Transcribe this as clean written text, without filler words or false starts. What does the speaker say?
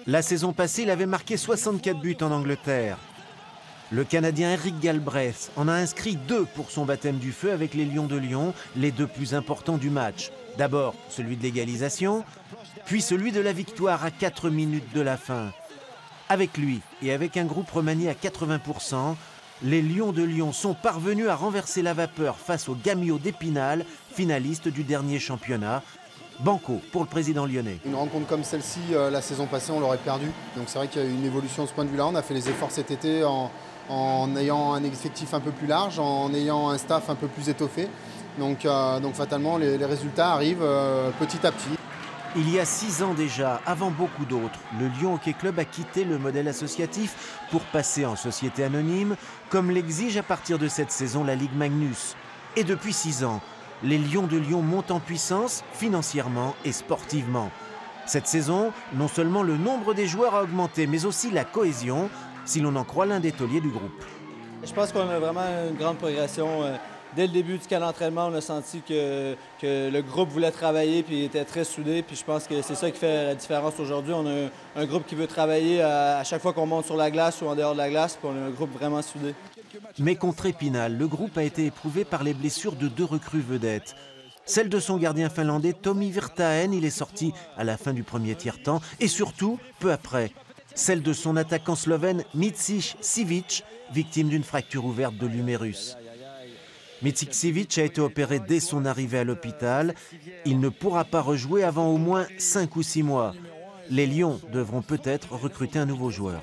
La saison passée, il avait marqué 64 buts en Angleterre. Le Canadien Éric Galbraith en a inscrit 2 pour son baptême du feu avec les Lions de Lyon, les 2 plus importants du match. D'abord celui de l'égalisation, puis celui de la victoire à 4 minutes de la fin. Avec lui et avec un groupe remanié à 80%, les Lions de Lyon sont parvenus à renverser la vapeur face aux Gamios d'Épinal, finalistes du dernier championnat. Banco pour le président lyonnais. Une rencontre comme celle-ci, la saison passée, on l'aurait perdue. Donc c'est vrai qu'il y a eu une évolution de ce point de vue-là. On a fait les efforts cet été en ayant un effectif un peu plus large, en ayant un staff un peu plus étoffé. Donc fatalement, les résultats arrivent petit à petit. Il y a 6 ans déjà, avant beaucoup d'autres, le Lyon Hockey Club a quitté le modèle associatif pour passer en société anonyme, comme l'exige à partir de cette saison la Ligue Magnus. Et depuis 6 ans, les Lions de Lyon montent en puissance financièrement et sportivement. Cette saison, non seulement le nombre des joueurs a augmenté, mais aussi la cohésion, si l'on en croit l'un des tauliers du groupe. Je pense qu'on a vraiment une grande progression. Dès le début du camp d'entraînement, on a senti que le groupe voulait travailler et était très soudé. Puis je pense que c'est ça qui fait la différence aujourd'hui. On a un groupe qui veut travailler à chaque fois qu'on monte sur la glace ou en dehors de la glace. Puis on a un groupe vraiment soudé. Mais contre Épinal, le groupe a été éprouvé par les blessures de 2 recrues vedettes. Celle de son gardien finlandais Tommy Virtanen, il est sorti à la fin du premier tiers-temps. Et surtout, peu après, celle de son attaquant slovène Micic Sivic, victime d'une fracture ouverte de l'humérus. Micic Sivic a été opéré dès son arrivée à l'hôpital. Il ne pourra pas rejouer avant au moins 5 ou 6 mois. Les Lions devront peut-être recruter un nouveau joueur.